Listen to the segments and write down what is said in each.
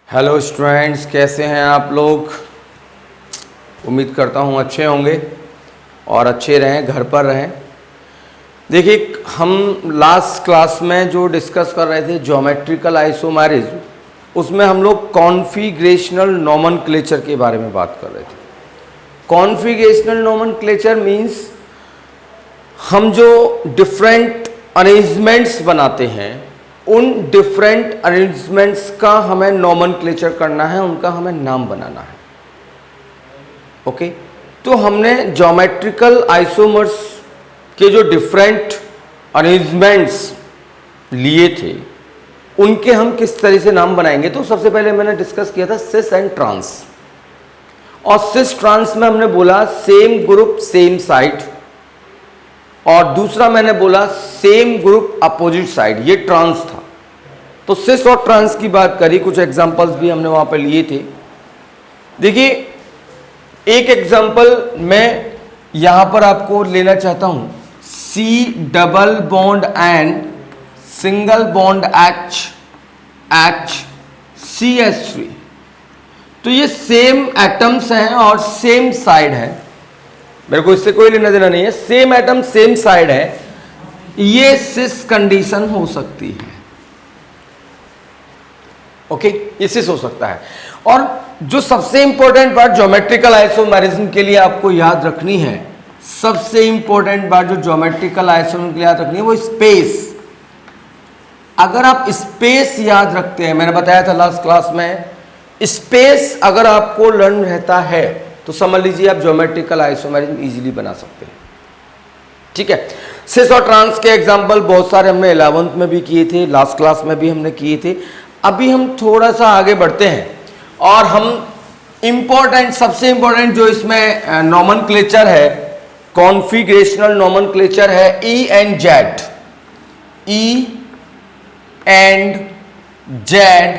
Hello students, कैसे हैं आप लोग। उम्मीद करता हूँ अच्छे होंगे और अच्छे रहें, घर पर रहें। देखिए, हम लास्ट क्लास में जो डिस्कस कर रहे थे ज्योमेट्रिकल आइसोमेरिज्म, उसमें हम लोग कॉन्फिगरेशनल नोमेनक्लेचर के बारे में बात कर रहे थे। कॉन्फिगरेशनल नोमेनक्लेचर मीन्स हम जो डिफरेंट अरेंजमेंट्स बनाते हैं, उन डिफरेंट अरेंजमेंट्स का हमें नोमेनक्लेचर करना है, उनका हमें नाम बनाना है। ओके, तो हमने ज्योमेट्रिकल आइसोमर्स के जो डिफरेंट अरेंजमेंट्स लिए थे, उनके हम किस तरह से नाम बनाएंगे। तो सबसे पहले मैंने डिस्कस किया था सिस एंड ट्रांस, और सिस ट्रांस में हमने बोला सेम ग्रुप सेम साइड, और दूसरा मैंने बोला सेम ग्रुप अपोजिट साइड। ये ट्रांस था। तो सिस और ट्रांस की बात करी, कुछ एग्जांपल्स भी हमने वहां पर लिए थे। देखिए, एक एग्जांपल मैं यहां पर आपको लेना चाहता हूं, C double bond and single bond HCH3। तो ये सेम एटम्स हैं और सेम साइड है, मेरे को इससे कोई लेना देना नहीं है। सेम एटम सेम साइड है, ये सिस कंडीशन हो सकती है। ओके, ये सिस हो सकता है। और जो सबसे इंपॉर्टेंट बात ज्योमेट्रिकल आइसोमेरिज्म के लिए आपको याद रखनी है, सबसे इंपॉर्टेंट बात जो ज्योमेट्रिकल आइसोमेरिज्म के लिए याद रखनी है, वो स्पेस। अगर आप स्पेस याद रखते हैं, मैंने बताया था लास्ट क्लास में, स्पेस अगर आपको लर्न रहता है तो समझ लीजिए आप ज्योमेट्रिकल आइसोमेरिज्म इजीली बना सकते हैं। ठीक है, सिस और ट्रांस के एग्जांपल बहुत सारे हमने 11th में भी किए थे, लास्ट क्लास में भी हमने किए थे। अभी हम थोड़ा सा आगे बढ़ते हैं और हम इंपॉर्टेंट, सबसे इंपॉर्टेंट जो इसमें नोमेनक्लेचर है, कॉन्फिगरेशनल नोमेनक्लेचर है, E and Z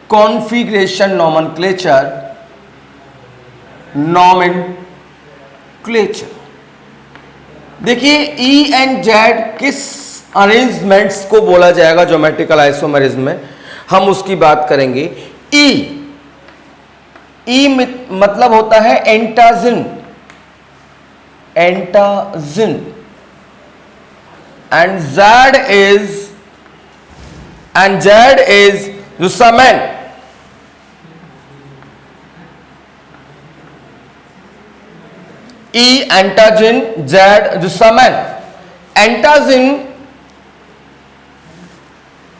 configuration nomenclature देखिए, ई एंड जेड किस अरेंजमेंट्स को बोला जाएगा ज्योमेट्रिकल आइसोमेरिज्म में, हम उसकी बात करेंगे। ई मतलब होता है entgegen and Z is zusammen. E entgegen, Z zusammen. Entgegen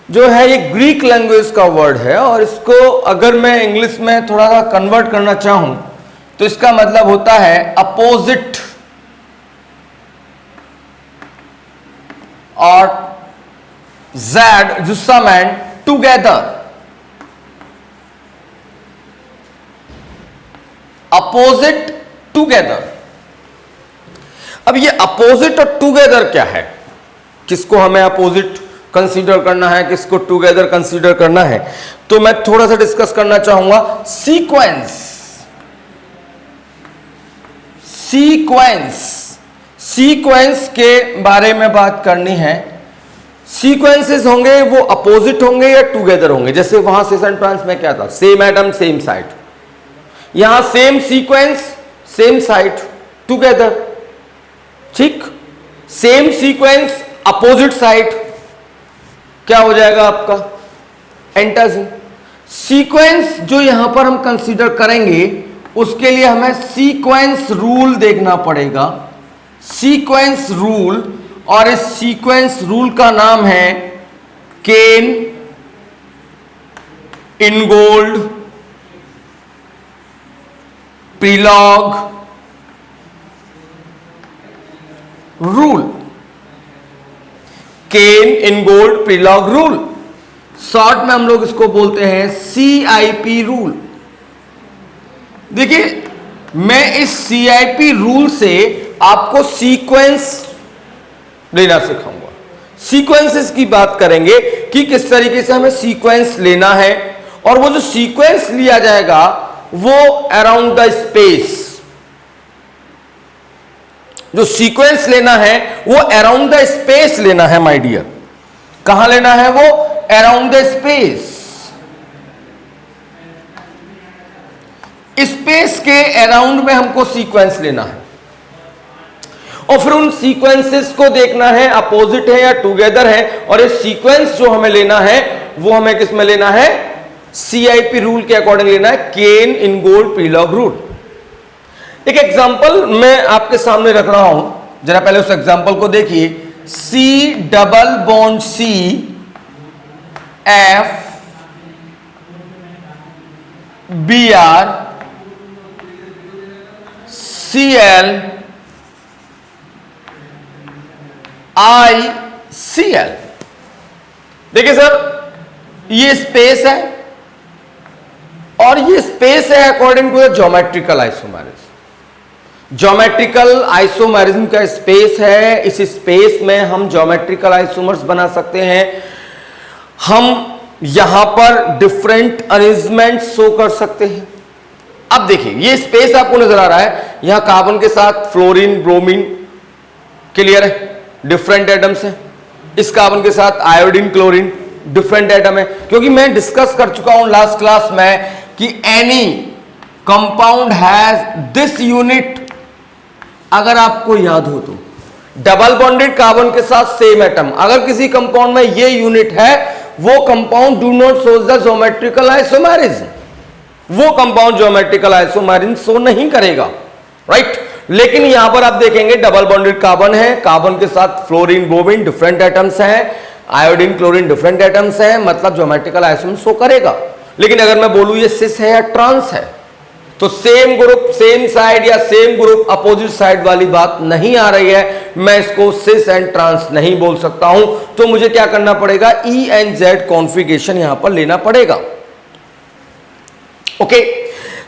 जो है ये ग्रीक लैंग्वेज का वर्ड है, और इसको अगर मैं इंग्लिश में थोड़ा सा कन्वर्ट करना चाहूं तो इसका मतलब होता है अपोजिट, और जेड जुस्सामेन टुगेदर। Opposite together. अब ये अपोजिट और टुगेदर क्या है, किसको हमें अपोजिट कंसीडर करना है, किसको टुगेदर कंसीडर करना है, तो मैं थोड़ा सा डिस्कस करना चाहूंगा। सीक्वेंस के बारे में बात करनी है। सीक्वेंसेस होंगे वो अपोजिट होंगे या टुगेदर होंगे। जैसे वहां सिस एंड ट्रांस में क्या था, सेम एटम सेम साइड, यहां same sequence same side together. ठीक, सेम सीक्वेंस अपोजिट साइड, क्या हो जाएगा आपका, एंटाजिन। सीक्वेंस जो यहां पर हम कंसीडर करेंगे, उसके लिए हमें सीक्वेंस रूल देखना पड़ेगा, सीक्वेंस रूल। और इस सीक्वेंस रूल का नाम है केन इनगोल्ड प्रीलॉग रूल। केन इनगोल्ड प्रीलॉग रूल, शॉर्ट में हम लोग इसको बोलते हैं CIP रूल। देखिए, मैं इस CIP रूल से आपको सीक्वेंस लेना सिखाऊंगा। सीक्वेंसेस की बात करेंगे कि किस तरीके से हमें सीक्वेंस लेना है, और वो जो सीक्वेंस लिया जाएगा वो अराउंड द स्पेस, जो सीक्वेंस लेना है वो अराउंड द स्पेस लेना है माय डियर। कहां लेना है वो, अराउंड द स्पेस। स्पेस के अराउंड में हमको सीक्वेंस लेना है और फिर उन सीक्वेंसेस को देखना है अपोजिट है या टुगेदर है, और ये सीक्वेंस जो हमें लेना है वो हमें किस में लेना है, CIP रूल के अकॉर्डिंग लेना है, केन इनगोल्ड प्रीलॉग रूल। एक एग्जांपल मैं आपके सामने रख रहा हूं, जरा पहले उस एग्जांपल को देखिए। C double bond C F Br Cl ICl। देखिए सर, ये स्पेस है और ये स्पेस है according to the geometrical isomerism. Geometrical isomerism का स्पेस है, इस स्पेस में हम ज्योमेट्रिकल आइसोमर्स बना सकते हैं। हम यहां पर डिफरेंट अरेंजमेंट शो कर सकते हैं। अब देखिए, ये स्पेस आपको नजर आ रहा है, यहां कार्बन के साथ फ्लोरीन ब्रोमीन, क्लियर है, डिफरेंट एटम्स हैं। इस कार्बन के साथ आयोडीन क्लोरीन, डिफरेंट एटम है। क्योंकि मैं डिस्कस कर चुका हूं लास्ट क्लास में कि any compound has this unit, अगर आपको याद हो तो, डबल बॉन्डेड कार्बन के साथ सेम एटम, अगर किसी कंपाउंड में ये यूनिट है, वो compound do not shows the geometrical isomerism, वो कंपाउंड ज्योमेट्रिकल आइसोमेरिज्म शो नहीं करेगा, राइट। लेकिन यहां पर आप देखेंगे डबल बॉन्डेड कार्बन है, कार्बन के साथ फ्लोरीन ब्रोमीन डिफरेंट एटम्स हैं, आयोडीन क्लोरीन डिफरेंट एटम्स हैं, मतलब ज्योमेट्रिकल आइसोमेरिज्म शो करेगा। लेकिन अगर मैं बोलूं ये सिस है या ट्रांस है, तो सेम ग्रुप सेम साइड या सेम ग्रुप अपोजिट साइड वाली बात नहीं आ रही है, मैं इसको सिस एंड ट्रांस नहीं बोल सकता हूं। तो मुझे क्या करना पड़ेगा, E and Z कॉन्फ़िगरेशन यहां पर लेना पड़ेगा। ओके,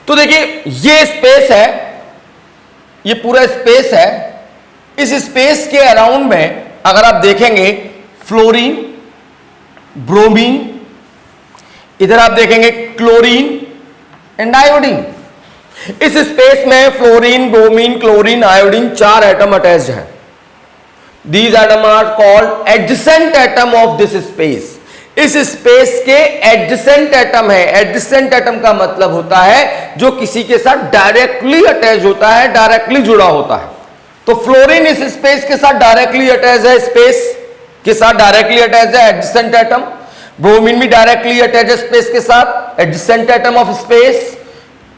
तो देखिए ये स्पेस है, ये पूरा स्पेस है। इस स्पेस के अराउंड में अगर आप देखेंगे फ्लोरीन ब्रोमीन, इधर आप देखेंगे क्लोरीन एंड आयोडीन। इस स्पेस में fluorine bromine chlorine iodine 4 atom attached हैं। These atom are called adjacent atom of this space. इस स्पेस के एडजेसेंट एटम है। एडजेसेंट एटम का मतलब होता है जो किसी के साथ डायरेक्टली अटैच होता है, डायरेक्टली जुड़ा होता है। तो फ्लोरीन इस स्पेस के साथ डायरेक्टली अटैच है, स्पेस के साथ डायरेक्टली अटैच है, एडजेसेंट एटम। ब्रोमीन भी डायरेक्टली अटैच है स्पेस के साथ, adjacent atom of space.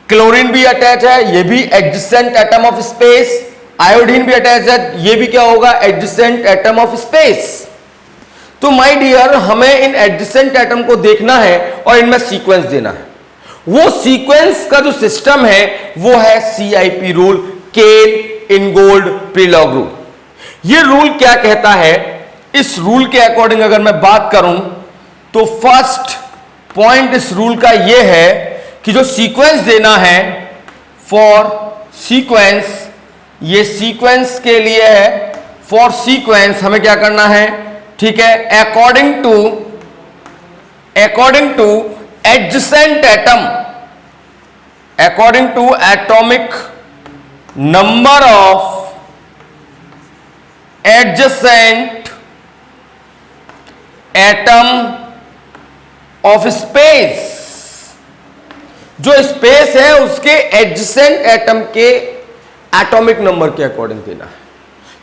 Chlorine भी अटैच है, ये भी adjacent atom of space. Iodine भी अटैच है, ये भी क्या होगा, एडजेसेंट एटम ऑफ स्पेस। तो माय डियर, हमें इन एडजेसेंट एटम को देखना है और इनमें सीक्वेंस देना है। वो सीक्वेंस का जो सिस्टम है वो है CIP रूल, केन इनगोल्ड प्रीलॉग रूल। ये रूल क्या कहता है, इस रूल के अकॉर्डिंग अगर मैं बात करूं तो फर्स्ट पॉइंट इस रूल का ये है कि जो सीक्वेंस देना है फॉर सीक्वेंस, ये सीक्वेंस के लिए है। फॉर सीक्वेंस हमें क्या करना है, ठीक है, according to adjacent atom, according to atomic number of adjacent atom of space. जो स्पेस है उसके एडजेसेंट एटम के एटॉमिक नंबर के अकॉर्डिंग देना है।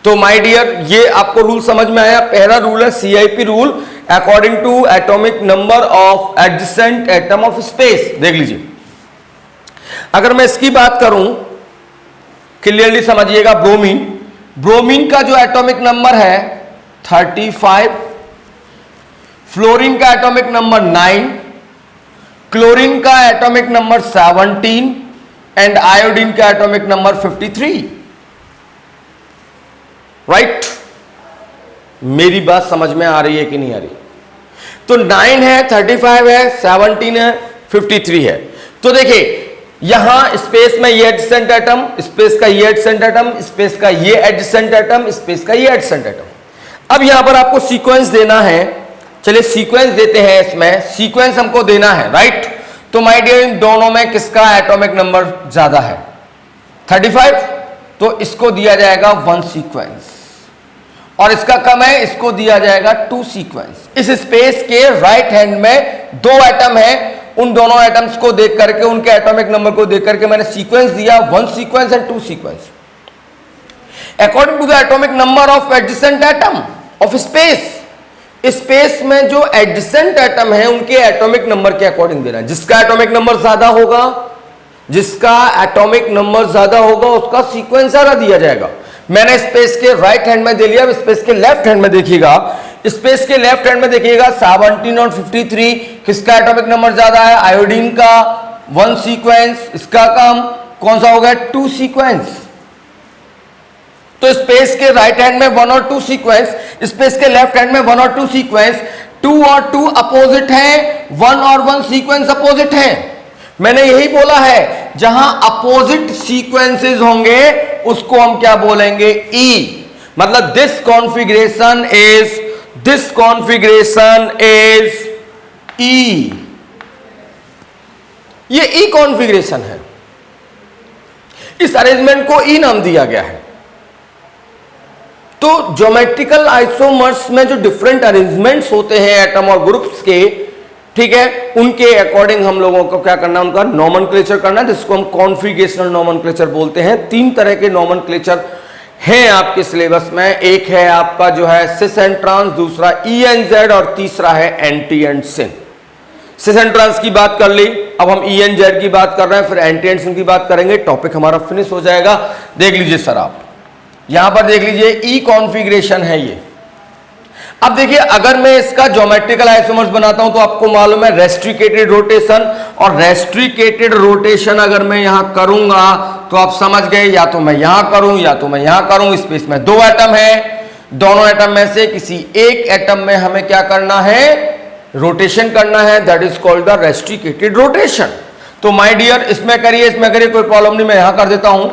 तो माय डियर, ये आपको रूल समझ में आया। पहला रूल है CIP rule, according to atomic number of adjacent atom of space. देख लीजिए, अगर मैं इसकी बात करूं, क्लियरली समझिएगा। ब्रोमीन का जो एटॉमिक नंबर है 35, फ्लोरीन का एटॉमिक नंबर 9, क्लोरीन का एटॉमिक नंबर 17 एंड आयोडीन का एटॉमिक नंबर 53। राइट? मेरी बात समझ में आ रही है कि नहीं आ रही? तो 9 है, 35 है, 17 है, 53 है। तो देखिए यहां स्पेस में ये एडजेसेंट एटम, स्पेस का ये एडजेसेंट एटम, स्पेस का ये एडजेसेंट एटम, स्पेस का ये एडजेसेंट एटम। अब यहां पर आपको सीक्वेंस देना है। चलिए सीक्वेंस देते हैं। इसमें सीक्वेंस हमको देना है, राइट? तो माय डियर, इन दोनों में किसका एटॉमिक नंबर ज्यादा है? 35, तो इसको दिया जाएगा 1 सीक्वेंस, और इसका कम है, इसको दिया जाएगा 2 सीक्वेंस। इस स्पेस के राइट हैंड में 2 एटम है उन दोनों एटम्स को देख करके, उनके एटॉमिक नंबर को देख करके मैंने सीक्वेंस दिया, 1 sequence and 2 sequence according to the atomic number of adjacent atom of space. Space में जो एडजेसेंट एटम है उनके एटॉमिक नंबर के अकॉर्डिंग देना है। जिसका एटॉमिक नंबर ज्यादा होगा, जिसका एटॉमिक नंबर ज्यादा होगा उसका सीक्वेंस ज्यादा दिया जाएगा। मैंने स्पेस के राइट हैंड में दे लिया, अब स्पेस के लेफ्ट हैंड में देखिएगा। स्पेस के लेफ्ट हैंड में देखिएगा 17 और 53, किसका एटॉमिक नंबर ज्यादा है? आयोडीन का 1 सीक्वेंस, इसका कम, कौन सा हो गया? 2 सीक्वेंस। तो स्पेस के राइट हैंड में 1 और 2 सीक्वेंस, स्पेस के लेफ्ट हैंड में 1 और 2 सीक्वेंस। 2 और 2 अपोजिट हैं, 1 और 1 सीक्वेंस अपोजिट हैं। मैंने यही बोला है, जहां अपोजिट सीक्वेंसेस होंगे उसको हम क्या बोलेंगे? ई। मतलब दिस कॉन्फ़िगरेशन इज ई। ये ई कॉन्फ़िगरेशन है। इस अरेंजमेंट को ई नाम दिया गया है। तो ज्योमेट्रिकल आइसोमर्स में जो डिफरेंट अरेंजमेंट्स होते हैं एटम और ग्रुप्स के, ठीक है, उनके अकॉर्डिंग हम लोगों को क्या करना है? उनका नॉमेनक्लेचर करना है, जिसको हम कॉन्फ़िगरेशनल नॉमेनक्लेचर बोलते हैं। 3 तरह के नॉमेनक्लेचर हैं आपके सिलेबस में। एक है आपका जो है सिस एंड ट्रांस, दूसरा ई एंड जेड, और तीसरा है anti and syn. Cis and trans की बात कर ली, अब हम ई एंड जेड की बात कर रहे हैं, फिर एंटी एंड सिन की बात करेंगे। टॉपिक हमारा फिनिश हो जाएगा। देख लीजिए सर, आप यहां पर देख लीजिए, ई कॉन्फ़िगरेशन है ये। अब देखिए, अगर मैं इसका ज्योमेट्रिकल आइसोमर्स बनाता हूं तो आपको मालूम है रेस्ट्रिकेटेड रोटेशन, और रेस्ट्रिकेटेड रोटेशन अगर मैं यहां करूंगा तो आप समझ गए, या तो मैं यहां करूं या तो मैं यहां करूं। स्पेस में 2 एटम है, दोनों एटम में से किसी एक एटम में हमें क्या करना है? रोटेशन करना है। That is called the restricted rotation. तो माय डियर, इसमें करिए, इसमें करिए, कोई प्रॉब्लम नहीं। मैं यहां कर देता हूं,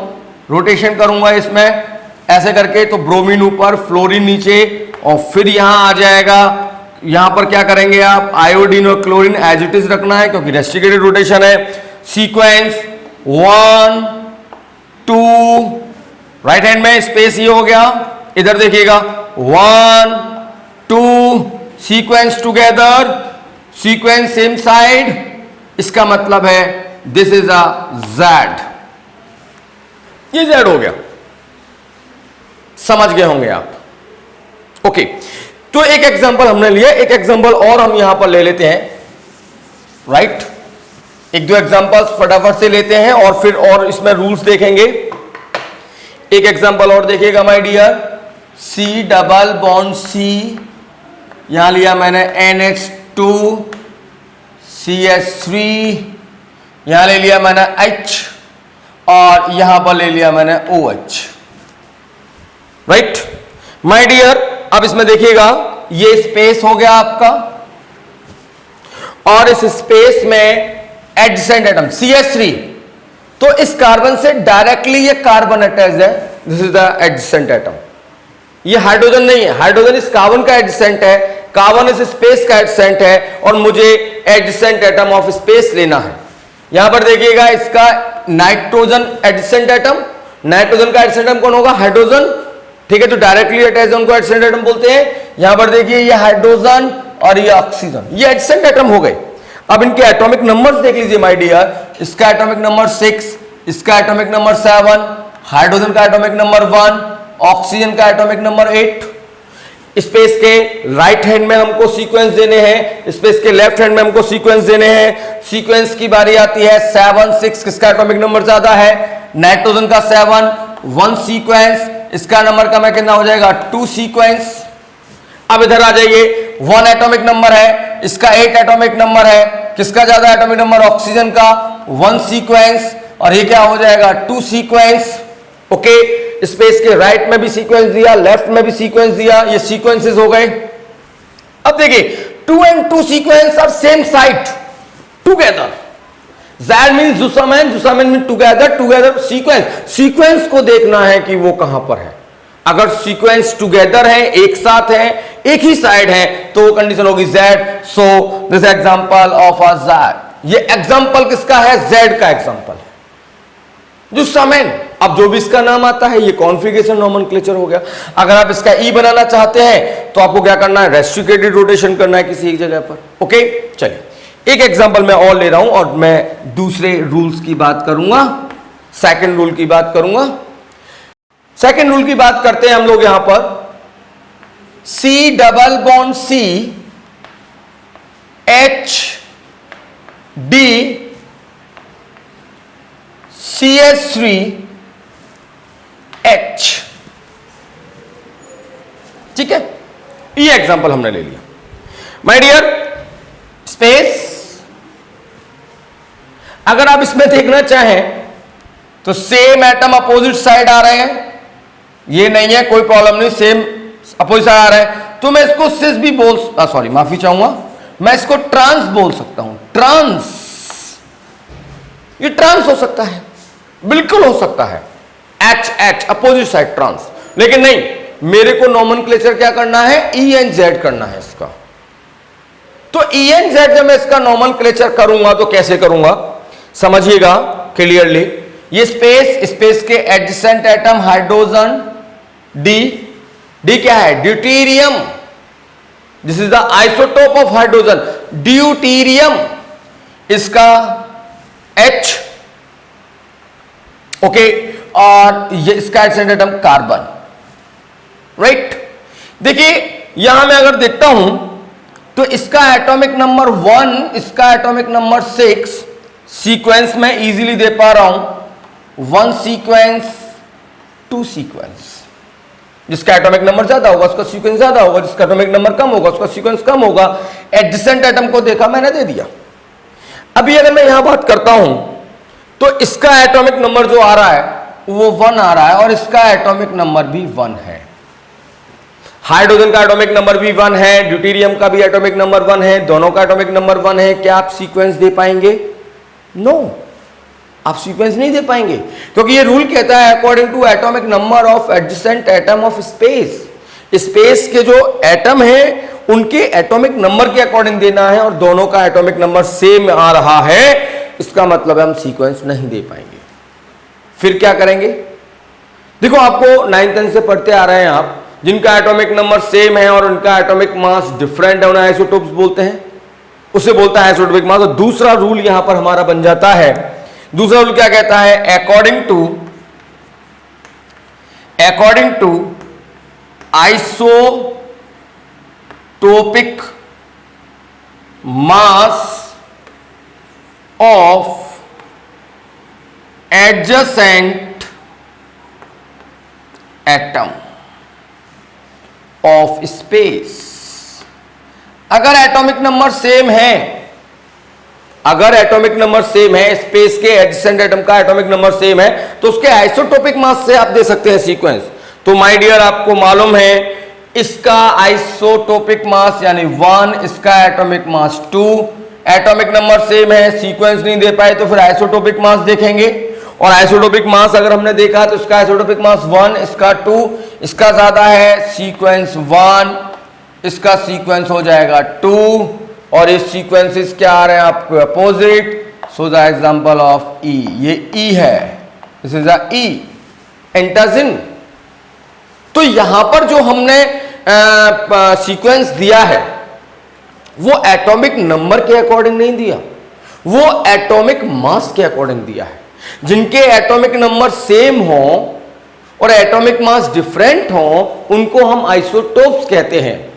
रोटेशन करूंगा इसमें ऐसे करके, तो ब्रोमीन ऊपर, फ्लोरीन नीचे, और फिर यहां आ जाएगा। यहां पर क्या करेंगे आप? आयोडीन और क्लोरीन एज इट इज रखना है, क्योंकि रेस्ट्रिकेटेड रोटेशन है। सीक्वेंस 1 2, राइट हैंड में स्पेस ये हो गया। इधर देखिएगा 1 2, sequence together, sequence same side. इसका मतलब है दिस इज अ जेड। ये जेड हो गया, समझ गए होंगे आप। ओके, तो एक एग्जांपल हमने लिया, एक एग्जांपल और हम यहां पर ले लेते हैं, राइट? 1-2 एग्जांपल्स फटाफट से लेते हैं और फिर और इसमें रूल्स देखेंगे। एक एग्जांपल और देखिएगा my dear, C double bond C, यहां लिया मैंने NH2 CH3, यहां ले लिया मैंने H, और यहां पर ले लिया मैंने OH, राइट माय डियर। अब इसमें देखिएगा, ये स्पेस हो गया आपका, और इस स्पेस में एडजेसेंट एटम CH3, तो इस कार्बन से डायरेक्टली ये कार्बन अटैच है। This is the adjacent atom. ये हाइड्रोजन नहीं है, हाइड्रोजन इस कार्बन का एडजेसेंट है, कार्बन इस स्पेस का एडजेसेंट है, और मुझे एडजेसेंट एटम ऑफ स्पेस लेना है। यहां पर देखिएगा, इसका नाइट्रोजन एडजेसेंट एटम, नाइट्रोजन का एडजेसेंट एटम कौन होगा? हाइड्रोजन, ठीक है, तो डायरेक्टली अटैच उनको एडजेसेंट एटम बोलते हैं। यहां पर देखिए, ये हाइड्रोजन और ये ऑक्सीजन, ये एडजेसेंट एटम हो गए। अब इनके एटॉमिक नंबर्स देख लीजिए माय डियर, इसका एटॉमिक नंबर 6, इसका एटॉमिक नंबर 7, हाइड्रोजन का एटॉमिक नंबर 1, ऑक्सीजन का एटॉमिक नंबर 8। स्पेस के राइट हैंड में हमको सीक्वेंस देने हैं, स्पेस के लेफ्ट हैंड में हमको सीक्वेंस देने हैं। सीक्वेंस की बारी आती है 7 6, किसका एटॉमिक नंबर ज्यादा है? नाइट्रोजन का 7, 1 सीक्वेंस, इसका नंबर का मैं कितना हो जाएगा? 2 सीक्वेंस। अब इधर आ जाइए, 1 एटॉमिक नंबर है, इसका 8 एटॉमिक नंबर है, किसका ज्यादा एटॉमिक नंबर? ऑक्सीजन का, 1 सीक्वेंस, और ये क्या हो जाएगा? 2 सीक्वेंस। ओके, स्पेस के राइट में भी सीक्वेंस दिया, लेफ्ट में भी सीक्वेंस दिया, ये सीक्वेंसेस हो गए। अब देखिए, 2 and 2 sequence are same side together. Z means zusammen, zusammen mean together, together sequence. Sequence को देखना है कि वो कहां पर है। अगर सीक्वेंस टुगेदर है, एक साथ है, एक ही साइड है, तो वो कंडीशन होगी Z. So this example of a Z. ये एग्जांपल किसका है? जेड का एग्जांपल है, जुसामेन। अब जो भी इसका नाम आता है, ये कॉन्फ़िगरेशन नोमेनक्लेचर हो गया। अगर आप इसका ई बनाना चाहते हैं तो आपको क्या करना है? रेस्ट्रिकेटेड रोटेशन करना है किसी एक जगह पर। ओके, चलिए एक एग्जांपल मैं और ले रहा हूं और मैं दूसरे रूल्स की बात करूंगा, सेकंड रूल की बात करूंगा। सेकंड रूल की बात करते हैं हम लोग यहां पर, C double bond C H D CH3 H, ठीक है, ये एग्जांपल हमने ले लिया। माय डियर, स्पेस अगर आप इसमें देखना चाहें तो सेम एटम अपोजिट साइड आ रहे हैं, ये नहीं है कोई प्रॉब्लम नहीं, सेम अपोजिट साइड आ रहा है, तो मैं इसको सिस भी सॉरी माफी चाहूंगा, मैं इसको ट्रांस बोल सकता हूं, ट्रांस, ये ट्रांस हो सकता है, बिल्कुल हो सकता है, H H opposite side trans, लेकिन नहीं, मेरे को नॉमेनक्लेचर क्या करना है, ई एन जेड करना है इसका। तो ई एन जेड जब मैं इसका नॉमेनक्लेचर करूंगा तो कैसे करूंगा, समझिएगा क्लियरली। ये स्पेस के adjacent atom hydrogen D, D क्या है, deuterium, this is the isotope of hydrogen, deuterium, इसका H, ओके, और ये इसका एडजेसेंट एटम कार्बन, राइट। देखिए यहां मैं अगर देखता हूं तो इसका एटॉमिक नंबर 1, इसका एटॉमिक नंबर 6, सीक्वेंस में इजीली दे पा रहा हूं, 1 सीक्वेंस 2 सीक्वेंस, जिसका एटॉमिक नंबर ज्यादा होगा उसका सीक्वेंस ज्यादा होगा, जिसका एटॉमिक नंबर कम होगा उसका सीक्वेंस कम होगा। एडजेसेंट एटम को देखा मैंने, दे दिया। अभी अगर मैं यहां बात करता हूं तो इसका एटॉमिक नंबर जो आ रहा है वो 1 आ रहा है और इसका एटॉमिक नंबर भी 1 है। हाइड्रोजन का एटॉमिक नंबर भी 1 है, ड्यूटेरियम का भी एटॉमिक नंबर 1 है, दोनों का एटॉमिक नंबर 1 है। क्या आप सीक्वेंस दे पाएंगे? नो, आप सीक्वेंस नहीं दे पाएंगे, क्योंकि ये रूल कहता है according to atomic number of adjacent atom of space, space के जो एटम है उनके एटॉमिक नंबर के अकॉर्डिंग देना है, और दोनों का एटॉमिक नंबर सेम आ रहा है, इसका मतलब हम सीक्वेंस नहीं दे पाएंगे। फिर क्या करेंगे? देखो आपको 9th 10th से पढ़ते आ रहे हैं आप, जिनका एटॉमिक नंबर सेम है और उनका एटॉमिक मास डिफरेंट है उन्हें आइसोटोप्स बोलते हैं, उसे बोलता है आइसोटोपिक मास। और दूसरा रूल यहां पर हमारा बन जाता है, दूसरा रूल क्या कहता है? According to isotopic mass of adjacent atom of space. अगर एटॉमिक नंबर सेम है, अगर एटॉमिक नंबर सेम है, स्पेस के एडजेसेंट एटम का एटॉमिक नंबर सेम है, तो उसके आइसोटोपिक मास से आप दे सकते हैं सीक्वेंस। तो माय डियर आपको मालूम है इसका आइसोटोपिक मास यानी 1, इसका atomic mass 2, atomic number same है, सीक्वेंस नहीं दे पाए तो फिर आइसोटोपिक मास देखेंगे, और आइसोटोपिक मास अगर हमने देखा तो इसका आइसोटोपिक मास 1, इसका 2, इसका ज्यादा है, सीक्वेंस 1, इसका सीक्वेंस हो जाएगा 2, और ये सीक्वेंसेस क्या आ रहे हैं आपको? Opposite. So the example of E, ये ई है, दिस इज अ ई, एंटाजिन। तो यहां पर जो हमने सीक्वेंस दिया है वो एटॉमिक नंबर के अकॉर्डिंग नहीं दिया, वो एटॉमिक मास के अकॉर्डिंग दिया है। जिनके एटॉमिक नंबर सेम हो और एटॉमिक मास डिफरेंट हो उनको हम आइसोटोप्स कहते हैं।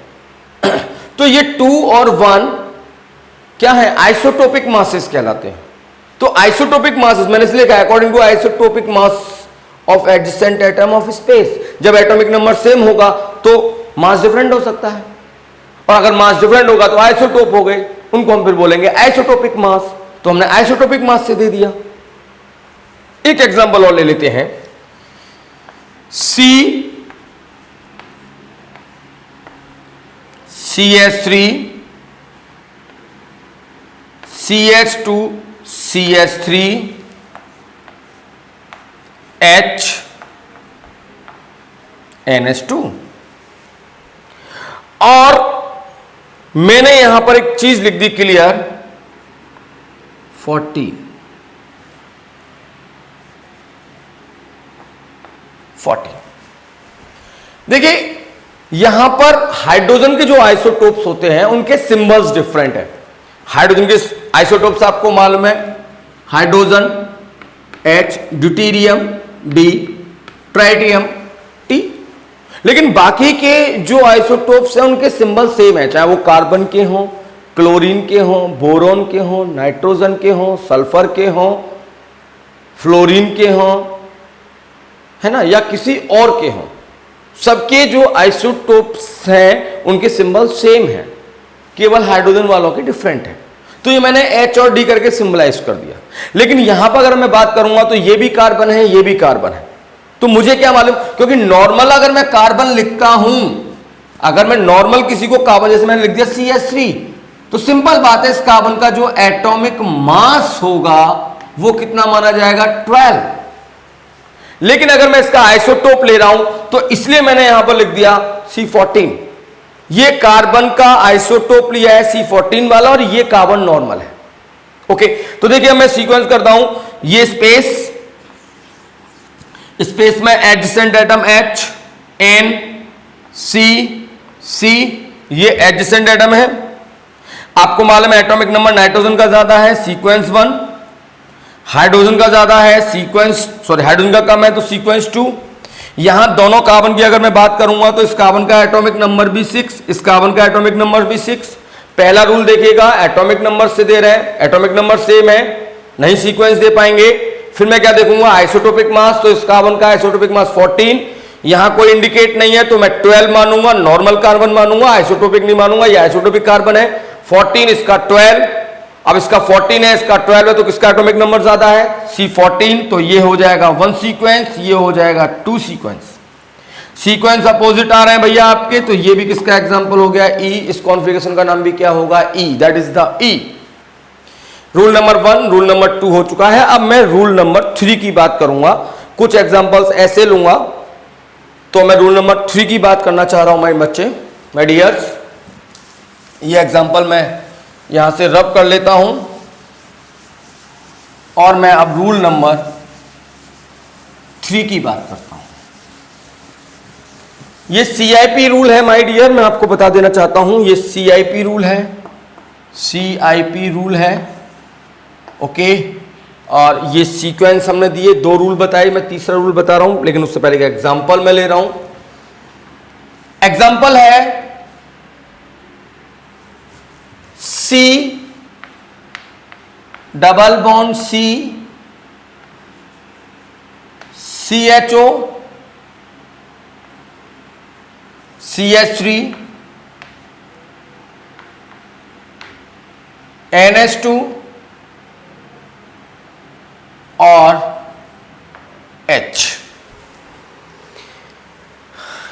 तो ये 2 और 1 क्या है? आइसोटोपिक मासेस कहलाते हैं। तो आइसोटोपिक मासेस मैंने इसलिए कहा according to isotopic mass of adjacent atom of space. जब एटॉमिक नंबर सेम होगा तो मास डिफरेंट हो सकता है, और अगर मास डिफरेंट होगा तो आइसोटोप हो गए, उनको हम फिर बोलेंगे आइसोटोपिक मास। तो हमने आइसोटोपिक मास से दे दिया। एक एग्जांपल और ले लेते हैं, CH3 CH2 CH3 H NH2। और मैंने यहां पर एक चीज लिख दी क्लियर, 40 देखिए यहां पर हाइड्रोजन के जो आइसोटोप्स होते हैं उनके सिंबल्स डिफरेंट है। हाइड्रोजन के आइसोटोप्स आपको मालूम है, hydrogen H, deuterium D, tritium T। लेकिन बाकी के जो आइसोटोप्स हैं उनके सिंबल सेम है, चाहे वो कार्बन के हों, क्लोरीन के हों, बोरोन के हों, नाइट्रोजन के हों, सल्फर के हों, फ्लोरीन के हों, है ना, या किसी और के हों, सबके जो आइसोटोप्स हैं उनके सिंबल सेम है, केवल हाइड्रोजन वालों के डिफरेंट है। तो ये मैंने H और D करके सिंबलाइज कर दिया। लेकिन यहां पर अगर मैं बात करूंगा तो ये भी कार्बन है, ये भी कार्बन है, तो मुझे क्या मालूम, क्योंकि नॉर्मल अगर मैं कार्बन लिखता हूं, अगर मैं नॉर्मल किसी को कार्बन, जैसे मैंने लिख दिया CH3, तो सिंपल बात है इस कार्बन का जो एटॉमिक मास होगा वो कितना माना जाएगा, 12। लेकिन अगर मैं इसका आइसोटोप ले रहा हूं तो इसलिए मैंने यहां पर लिख दिया C14। ये कार्बन का आइसोटोप लिया है C14 वाला और ये कार्बन नॉर्मल है। ओके, तो देखिए मैं सीक्वेंस करता हूं, ये स्पेस में adjacent atom H, N, C, C, ये एडजेसेंट एटम है। आपको मालूम है एटॉमिक नंबर नाइट्रोजन का ज्यादा है, सीक्वेंस 1, हाइड्रोजन का ज्यादा है, हाइड्रोजन का कम है तो सीक्वेंस 2। यहां दोनों कार्बन की अगर मैं बात करूंगा तो इस कार्बन का एटॉमिक नंबर भी 6, इस कार्बन का एटॉमिक नंबर भी 6। पहला रूल देखिएगा, एटॉमिक नंबर से दे रहे हैं, एटॉमिक नंबर सेम है, नहीं सीक्वेंस दे पाएंगे। फिर मैं क्या देखूंगा, आइसोटोपिक मास, तो इस कार्बन का आइसोटोपिक मास 14, यहां कोई इंडिकेट नहीं है तो मैं 12 मानूंगा, नॉर्मल कार्बन मानूंगा, आइसोटोपिक नहीं मानूंगा, ये आइसोटोपिक कार्बन है। 14 इसका 12, अब इसका 14 है, इसका 12 है, तो किसका एटॉमिक नंबर ज्यादा है, C14, तो ये हो जाएगा 1 सीक्वेंस, ये हो जाएगा 2 सीक्वेंस। सीक्वेंस अपोजिट आ रहे हैं भैया आपके, तो ये भी किसका एग्जांपल हो गया, E। इस कॉन्फ़िगरेशन का नाम भी क्या होगा, E, that is the E। Rule number 1, rule number 2 हो चुका है। अब मैं रूल नंबर 3 की बात करूंगा, कुछ एग्जांपल्स ऐसे लूंगा। तो मैं रूल नंबर 3 की बात करना चाह रहा हूं मेरे बच्चे, माय डियर्स। ये एग्जांपल मैं यहां से रब कर लेता हूं और मैं अब रूल नंबर 3 की बात करता हूं। ये CIP रूल है माय डियर, मैं आपको बता देना चाहता हूं, ये CIP रूल है, CIP रूल है। ओके, और ये सीक्वेंस हमने दिए, 2 रूल बताए, मैं तीसरा रूल बता रहा हूं, लेकिन उससे पहले का एग्जांपल मैं ले रहा हूं। एग्जांपल है C double bond C, CHO, CH3, NH2 और H।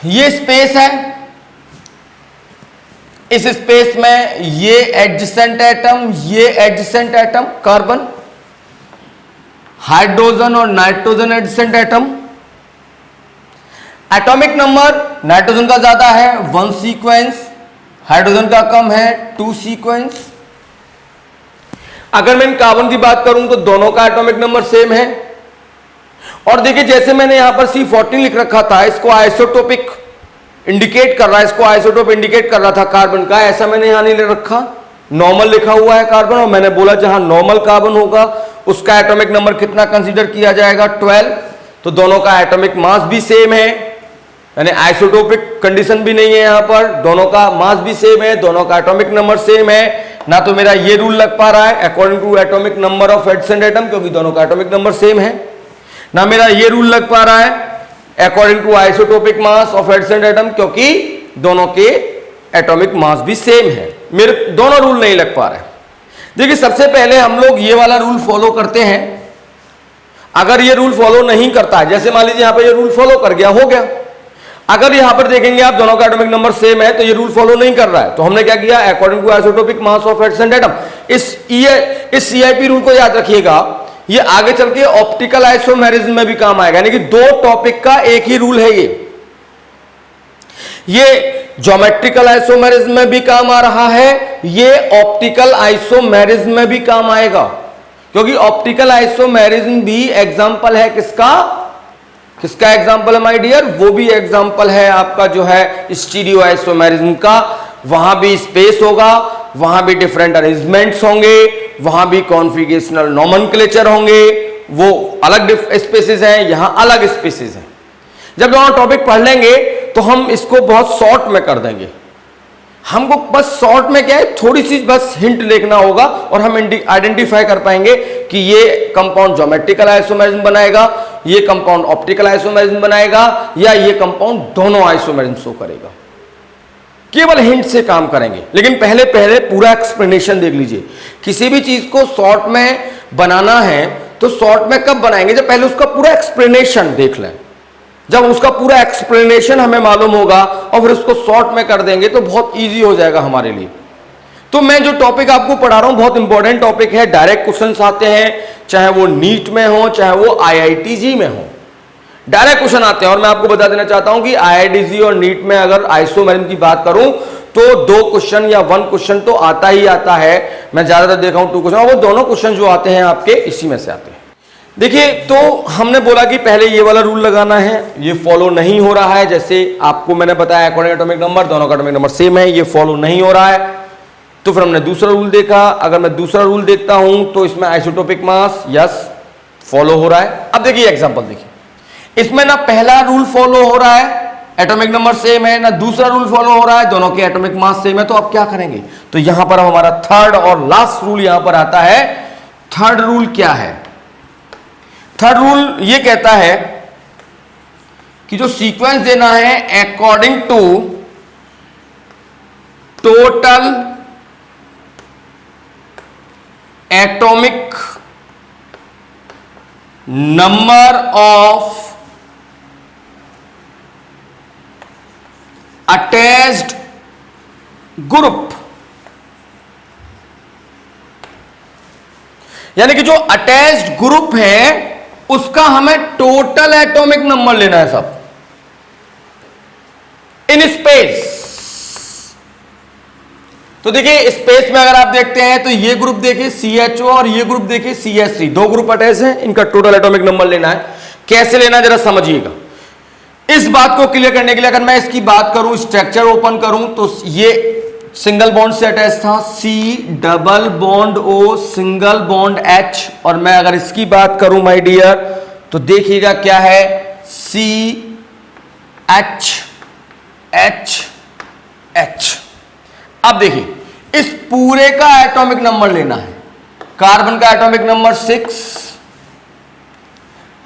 ये स्पेस है, इस स्पेस में ये एडजेसेंट एटम, ये एडजेसेंट एटम कार्बन, हाइड्रोजन और nitrogen adjacent atom. Atomic number nitrogen का ज्यादा है 1 सीक्वेंस, हाइड्रोजन का कम है 2 सीक्वेंस। अगर मैं इन कार्बन की बात करूं तो दोनों का एटॉमिक नंबर सेम है। और देखिए जैसे मैंने यहां पर C14 लिख रखा था, इसको आइसोटोपिक इंडिकेट कर रहा है, इसको आइसोटोप इंडिकेट कर रहा था कार्बन का, ऐसा मैंने यहां नहीं ले रखा, नॉर्मल लिखा हुआ है कार्बन। और मैंने बोला जहां नॉर्मल कार्बन होगा उसका एटॉमिक नंबर कितना कंसीडर किया जाएगा, 12। तो दोनों का एटॉमिक मास भी सेम है, यानी आइसोटोपिक कंडीशन भी नहीं है यहां पर, दोनों का मास भी सेम है, दोनों का एटॉमिक नंबर सेम है। ना तो मेरा ये रूल लग पा रहा है according to atomic number of adjacent atom, क्योंकि दोनों का एटॉमिक नंबर सेम है, ना मेरा ये रूल लग पा रहा है according to isotopic mass of adjacent atom, क्योंकि दोनों के एटॉमिक मास भी सेम है। मेरे दोनों रूल नहीं लग पा रहे। देखिए सबसे पहले हम लोग ये वाला रूल फॉलो करते हैं। अगर ये रूल फॉलो नहीं करता है, जैसे मान लीजिए यहां पर ये रूल फॉलो कर गया, हो गया। अगर यहां पर देखेंगे आप दोनों का एटॉमिक नंबर सेम है तो ये रूल फॉलो नहीं कर रहा है, तो हमने क्या किया, according to isotopic mass of adjacent atom. इस CIP रूल को याद रखिएगा, ये आगे चल के ऑप्टिकल आइसोमेरिज्म में भी काम आएगा, यानी कि 2 टॉपिक का एक ही रूल है। ये ज्योमेट्रिकल आइसोमेरिज्म में भी काम आ रहा है, ये ऑप्टिकल आइसोमेरिज्म में भी काम आएगा, क्योंकि ऑप्टिकल आइसोमेरिज्म भी एग्जांपल है किसका एग्जांपल है माय डियर, वो भी एग्जांपल है आपका जो है स्टीरियो आइसोमेरिज्म का। वहां भी स्पेस होगा, वहां भी डिफरेंट अरेंजमेंट्स होंगे, वहां भी कॉन्फिगरेशनल नोमेनक्लेचर होंगे, वो अलग स्पेसिस हैं, यहां अलग स्पेसिस हैं। जब दोनों टॉपिक पढ़ लेंगे तो हम इसको बहुत शॉर्ट में कर देंगे। हमको बस शॉर्ट में क्या है, थोड़ी सी बस हिंट लिखना होगा और हम आइडेंटिफाई कर पाएंगे कि ये कंपाउंड ज्योमेट्रिकल आइसोमेरिज्म बनाएगा, ये कंपाउंड ऑप्टिकल आइसोमेरिज्म बनाएगा, या ये कंपाउंड दोनों आइसोमेरिज्म शो करेगा। केवल हिंट से काम करेंगे, लेकिन पहले पूरा एक्सप्लेनेशन देख लीजिए। किसी भी चीज को शॉर्ट में बनाना है तो शॉर्ट में कब बनाएंगे, जब पहले उसका पूरा एक्सप्लेनेशन देख लें। जब उसका पूरा एक्सप्लेनेशन हमें मालूम होगा और फिर उसको शॉर्ट में कर देंगे तो बहुत इजी हो जाएगा हमारे लिए। तो मैं जो टॉपिक आपको पढ़ा रहा हूं बहुत इंपॉर्टेंट टॉपिक है। डायरेक्ट क्वेश्चंस आते हैं, चाहे वो नीट में हो चाहे वो IITG में हो, डायरेक्ट क्वेश्चन आते हैं। और मैं आपको बता देना चाहता हूं कि IITG और नीट में अगर आइसोमेरिज्म की बात करूं तो 2 क्वेश्चन या 1 क्वेश्चन तो आता ही आता है। मैं ज्यादातर देखा हूं 2 क्वेश्चन, वो दोनों क्वेश्चन जो आते हैं आपके इसी में से आते हैं। देखिए, तो हमने बोला कि पहले ये वाला रूल लगाना है, ये फॉलो नहीं हो रहा है। जैसे आपको मैंने बताया अकॉर्डिंग एटॉमिक नंबर, दोनों का एटॉमिक नंबर सेम है, ये फॉलो नहीं हो रहा है। तो फिर हमने दूसरा रूल देखा। अगर मैं दूसरा रूल देखता हूं तो इसमें आइसोटोपिक मास यस फॉलो हो रहा है। अब देखिए एग्जांपल देखिए, इसमें ना पहला रूल फॉलो हो रहा है, एटॉमिक नंबर सेम है, ना दूसरा रूल फॉलो हो रहा है, दोनों के एटॉमिक मास सेम है। तो अब क्या करेंगे, तो यहां पर हमारा थर्ड और लास्ट रूल यहां पर आता है। थर्ड रूल क्या है? थर्ड रूल ये कहता है कि जो सीक्वेंस देना है according to total atomic number of attached group, यानी कि जो अटैच्ड ग्रुप है उसका हमें टोटल एटॉमिक नंबर लेना है सब इन स्पेस। तो देखिए स्पेस में अगर आप देखते हैं तो ये ग्रुप देखिए CHO और ये ग्रुप देखिए CH3, 2 ग्रुप अटैच हैं, इनका टोटल एटॉमिक नंबर लेना है। कैसे लेना है जरा समझिएगा। इस बात को क्लियर करने के लिए अगर मैं इसकी बात करूं, स्ट्रक्चर ओपन करूं, तो ये सिंगल बॉन्ड से अटैच था, C double bond O single bond H। और मैं अगर इसकी बात करूं माय डियर तो देखिएगा क्या है, CH H। अब देखिए इस पूरे का एटॉमिक नंबर लेना है। कार्बन का एटॉमिक नंबर 6,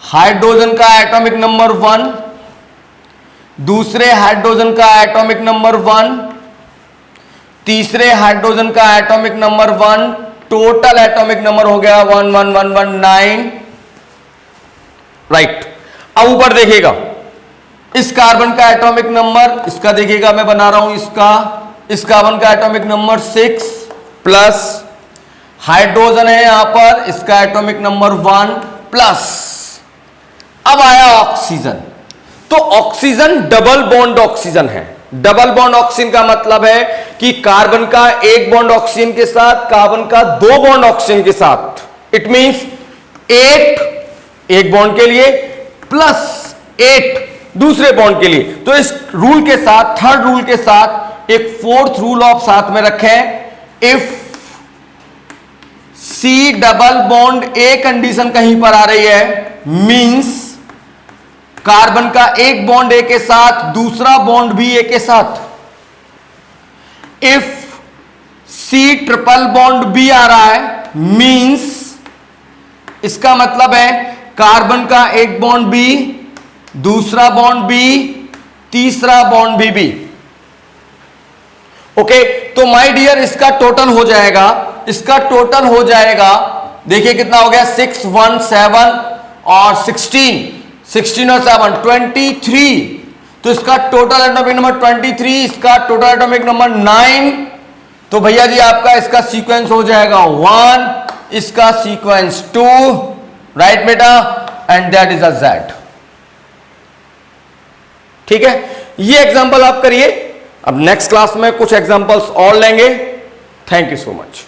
हाइड्रोजन का एटॉमिक नंबर 1, दूसरे हाइड्रोजन का एटॉमिक नंबर 1, तीसरे हाइड्रोजन का atomic number 1, total atomic number हो गया 11119, राइट। अब ऊपर देखिएगा इस कार्बन का एटॉमिक नंबर, इसका देखिएगा मैं बना रहा हूं इसका, इस कार्बन का एटॉमिक नंबर 6 प्लस हाइड्रोजन है यहां पर, इसका एटॉमिक नंबर 1 प्लस। अब आया ऑक्सीजन, तो ऑक्सीजन डबल बॉन्ड ऑक्सीजन है। डबल बॉन्ड ऑक्सीजन का मतलब है कि कार्बन का एक बॉन्ड ऑक्सीजन के साथ, कार्बन का 2 बॉन्ड ऑक्सीजन के साथ, इट मींस 8 एक बॉन्ड के लिए प्लस 8 दूसरे बॉन्ड के लिए। तो इस रूल के साथ, थर्ड रूल के साथ एक फोर्थ रूल ऑफ साथ में रखें। If C double bond A condition कहीं पर आ रही है, मींस कार्बन का एक बॉन्ड A के साथ, दूसरा बॉन्ड भी A के साथ। If C triple bond B आ रहा है, मींस इसका मतलब है कार्बन का एक बॉन्ड B, दूसरा बॉन्ड B, तीसरा बॉन्ड भी B। ओके, तो माय डियर इसका टोटल हो जाएगा, इसका टोटल हो जाएगा, देखिए कितना हो गया, 6 1 7 और 16 और 7 23। तो इसका टोटल एटॉमिक नंबर 23, इसका टोटल एटॉमिक नंबर 9। तो भैया जी आपका इसका सीक्वेंस हो जाएगा 1, इसका सीक्वेंस 2, राइट बेटा, and that is a Z। ठीक है, ये एग्जांपल आप करिए। अब नेक्स्ट क्लास में कुछ एग्जांपल्स और लेंगे। Thank you so much.